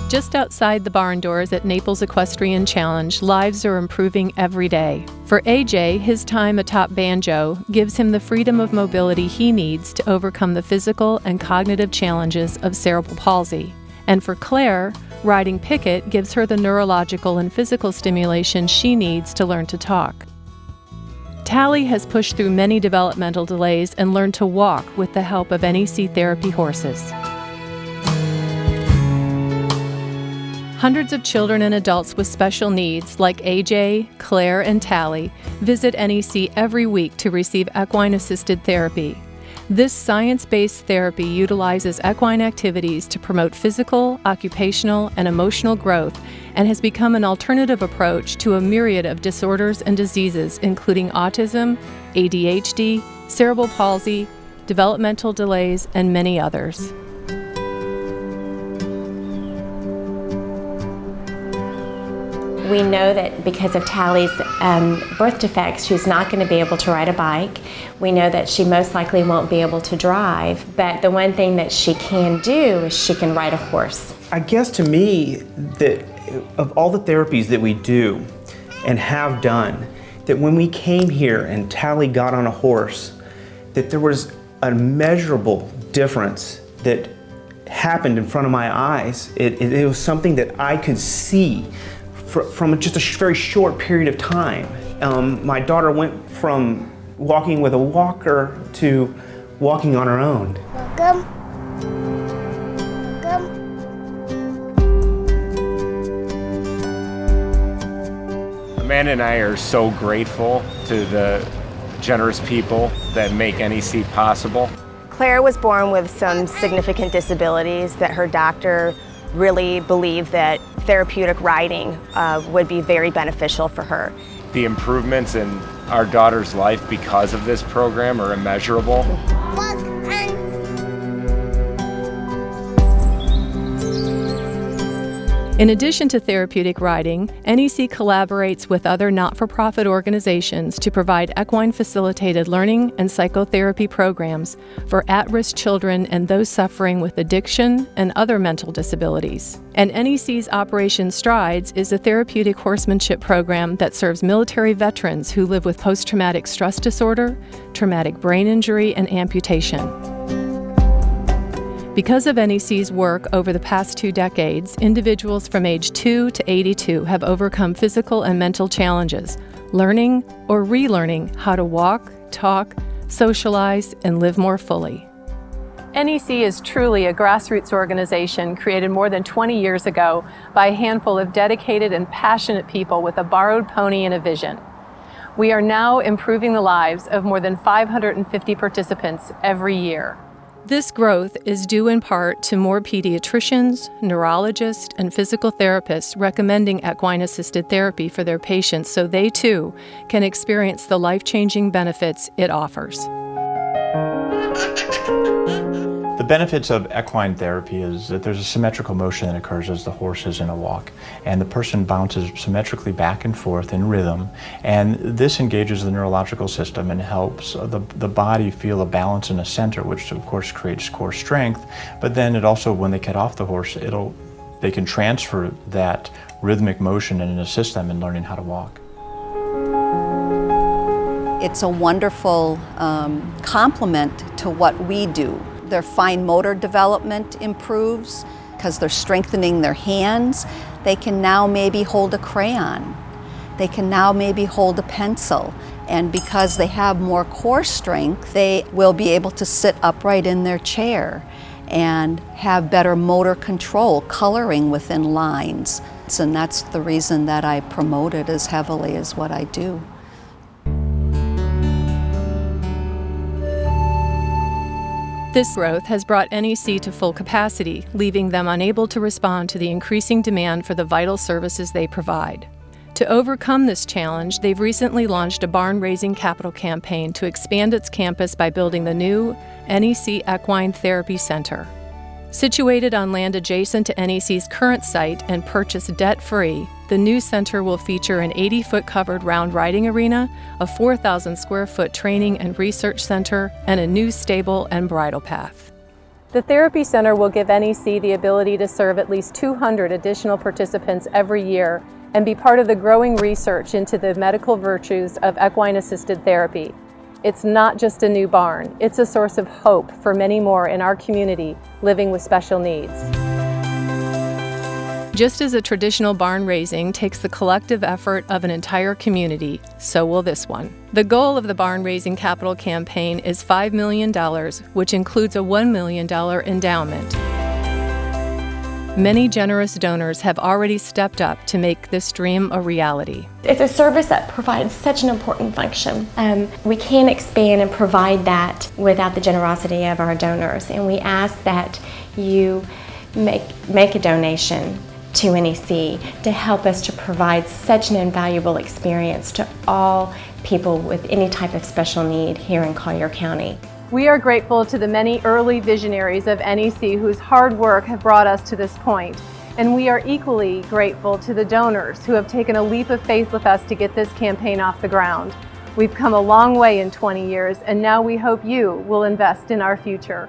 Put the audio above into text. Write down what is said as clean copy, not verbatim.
Just outside the barn doors at Naples Equestrian Challenge, lives are improving every day. For AJ, his time atop banjo gives him the freedom of mobility he needs to overcome the physical and cognitive challenges of cerebral palsy. And for Claire, riding Picket gives her the neurological and physical stimulation she needs to learn to talk. Tally has pushed through many developmental delays and learned to walk with the help of NEC therapy horses. Hundreds of children and adults with special needs, like AJ, Claire, and Tally, visit NEC every week to receive equine-assisted therapy. This science-based therapy utilizes equine activities to promote physical, occupational, and emotional growth and has become an alternative approach to a myriad of disorders and diseases, including autism, ADHD, cerebral palsy, developmental delays, and many others. We know that because of Tally's birth defects, she's not going to be able to ride a bike. We know that she most likely won't be able to drive, but the one thing that she can do is she can ride a horse. I guess to me, that of all the therapies that we do and have done, that when we came here and Tally got on a horse, that there was a measurable difference that happened in front of my eyes. It was something that I could see from just a very short period of time. My daughter went from walking with a walker to walking on her own. Welcome. Amanda and I are so grateful to the generous people that make NEC possible. Claire was born with some significant disabilities that her doctor really believed that therapeutic riding would be very beneficial for her. The improvements in our daughter's life because of this program are immeasurable. In addition to therapeutic riding, NEC collaborates with other not-for-profit organizations to provide equine-facilitated learning and psychotherapy programs for at-risk children and those suffering with addiction and other mental disabilities. And NEC's Operation Strides is a therapeutic horsemanship program that serves military veterans who live with post-traumatic stress disorder, traumatic brain injury, and amputation. Because of NEC's work over the past 2 decades, individuals from age 2 to 82 have overcome physical and mental challenges, learning or relearning how to walk, talk, socialize, and live more fully. NEC is truly a grassroots organization created more than 20 years ago by a handful of dedicated and passionate people with a borrowed pony and a vision. We are now improving the lives of more than 550 participants every year. This growth is due in part to more pediatricians, neurologists, and physical therapists recommending equine-assisted therapy for their patients so they too can experience the life-changing benefits it offers. The benefits of equine therapy is that there's a symmetrical motion that occurs as the horse is in a walk, and the person bounces symmetrically back and forth in rhythm, and this engages the neurological system and helps the body feel a balance in a center, which of course creates core strength, but then it also, when they get off the horse, they can transfer that rhythmic motion and assist them in learning how to walk. It's a wonderful complement to what we do. Their fine motor development improves because they're strengthening their hands. They can now maybe hold a crayon. They can now maybe hold a pencil. And because they have more core strength, they will be able to sit upright in their chair and have better motor control, coloring within lines. And that's the reason that I promote it as heavily as what I do. This growth has brought NEC to full capacity, leaving them unable to respond to the increasing demand for the vital services they provide. To overcome this challenge, they've recently launched a barn-raising capital campaign to expand its campus by building the new NEC Equine Therapy Center. Situated on land adjacent to NEC's current site and purchased debt-free, the new center will feature an 80-foot covered round riding arena, a 4,000 square foot training and research center, and a new stable and bridle path. The Therapy Center will give NEC the ability to serve at least 200 additional participants every year and be part of the growing research into the medical virtues of equine-assisted therapy. It's not just a new barn, it's a source of hope for many more in our community living with special needs. Just as a traditional barn raising takes the collective effort of an entire community, so will this one. The goal of the Barn Raising Capital Campaign is $5 million, which includes a $1 million endowment. Many generous donors have already stepped up to make this dream a reality. It's a service that provides such an important function. We can't expand and provide that without the generosity of our donors, and we ask that you make a donation to NEC to help us to provide such an invaluable experience to all people with any type of special need here in Collier County. We are grateful to the many early visionaries of NEC whose hard work have brought us to this point. And we are equally grateful to the donors who have taken a leap of faith with us to get this campaign off the ground. We've come a long way in 20 years, and now we hope you will invest in our future.